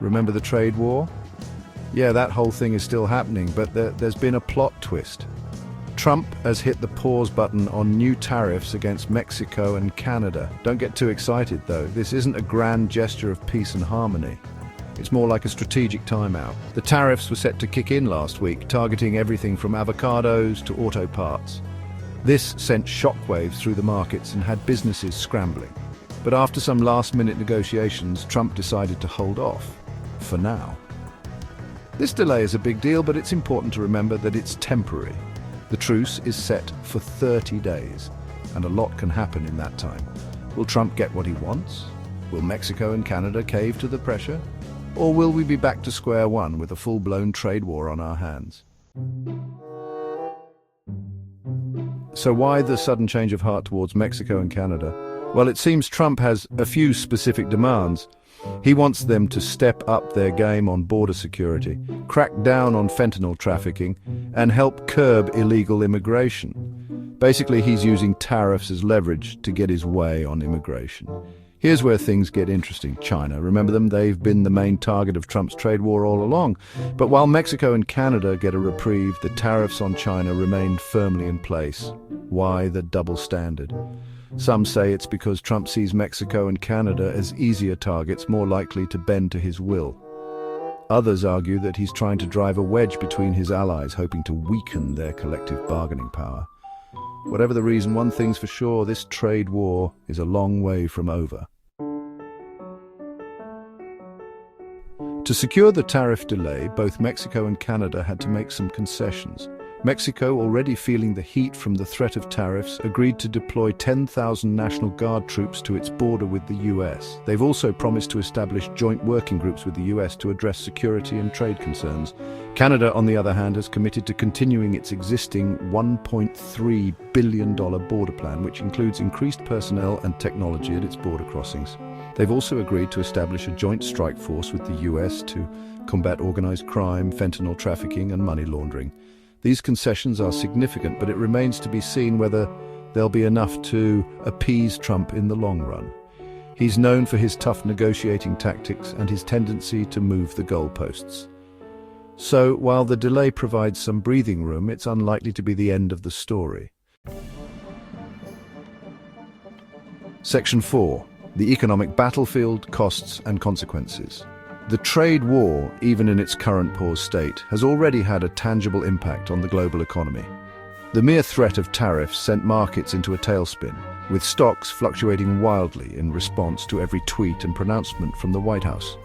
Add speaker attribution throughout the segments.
Speaker 1: Remember the trade war? Yeah, that whole thing is still happening, but there's been a plot twist. Trump has hit the pause button on new tariffs against Mexico and Canada. Don't get too excited, though. This isn't a grand gesture of peace and harmony. It's more like a strategic timeout. The tariffs were set to kick in last week, targeting everything from avocados to auto parts. This sent shockwaves through the markets and had businesses scrambling. But after some last-minute negotiations, Trump decided to hold off, for now. This delay is a big deal, but it's important to remember that it's temporary. The truce is set for 30 days, and a lot can happen in that time. Will Trump get what he wants? Will Mexico and Canada cave to the pressure? Or will we be back to square one with a full-blown trade war on our hands? So why the sudden change of heart towards Mexico and Canada? Well, it seems Trump has a few specific demands. He wants them to step up their game on border security, crack down on fentanyl trafficking, and help curb illegal immigration. Basically, he's using tariffs as leverage to get his way on immigration. Here's where things get interesting. China, remember them? They've been the main target of Trump's trade war all along. But while Mexico and Canada get a reprieve, the tariffs on China remain firmly in place. Why the double standard? Some say it's because Trump sees Mexico and Canada as easier targets, more likely to bend to his will. Others argue that he's trying to drive a wedge between his allies, hoping to weaken their collective bargaining power. Whatever the reason, one thing's for sure, this trade war is a long way from over. To secure the tariff delay, both Mexico and Canada had to make some concessions. Mexico, already feeling the heat from the threat of tariffs, agreed to deploy 10,000 National Guard troops to its border with the US. They've also promised to establish joint working groups with the US to address security and trade concerns. Canada, on the other hand, has committed to continuing its existing $1.3 billion border plan, which includes increased personnel and technology at its border crossings. They've also agreed to establish a joint strike force with the US to combat organized crime, fentanyl trafficking, and money laundering. These concessions are significant, but it remains to be seen whether they'll be enough to appease Trump in the long run. He's known for his tough negotiating tactics and his tendency to move the goalposts. So, while the delay provides some breathing room, it's unlikely to be the end of the story. Section 4. The economic battlefield, costs and consequences. The trade war, even in its current pause state, has already had a tangible impact on the global economy. The mere threat of tariffs sent markets into a tailspin, with stocks fluctuating wildly in response to every tweet and pronouncement from the White House.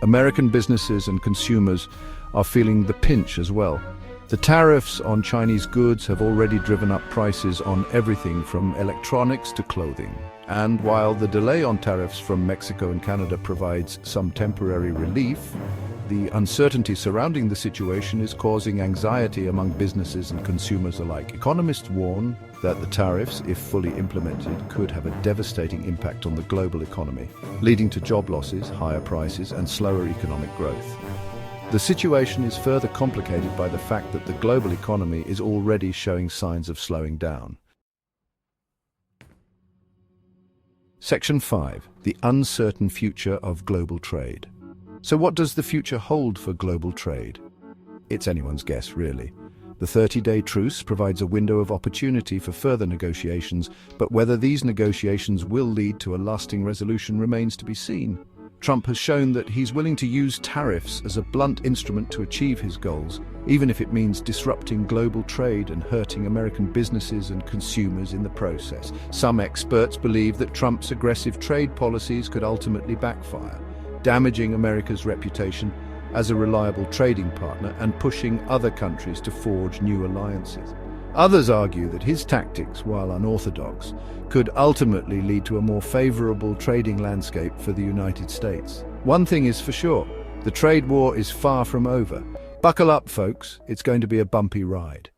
Speaker 1: American businesses and consumers are feeling the pinch as well. The tariffs on Chinese goods have already driven up prices on everything from electronics to clothing. And while the delay on tariffs from Mexico and Canada provides some temporary relief, the uncertainty surrounding the situation is causing anxiety among businesses and consumers alike. Economists warn that the tariffs, if fully implemented, could have a devastating impact on the global economy, leading to job losses, higher prices, and slower economic growth. The situation is further complicated by the fact that the global economy is already showing signs of slowing down. Section 5. The uncertain future of global trade. So what does the future hold for global trade? It's anyone's guess, really. The 30-day truce provides a window of opportunity for further negotiations, but whether these negotiations will lead to a lasting resolution remains to be seen. Trump has shown that he's willing to use tariffs as a blunt instrument to achieve his goals, even if it means disrupting global trade and hurting American businesses and consumers in the process. Some experts believe that Trump's aggressive trade policies could ultimately backfire, damaging America's reputation as a reliable trading partner and pushing other countries to forge new alliances. Others argue that his tactics, while unorthodox, could ultimately lead to a more favorable trading landscape for the United States. One thing is for sure, the trade war is far from over. Buckle up, folks, it's going to be a bumpy ride.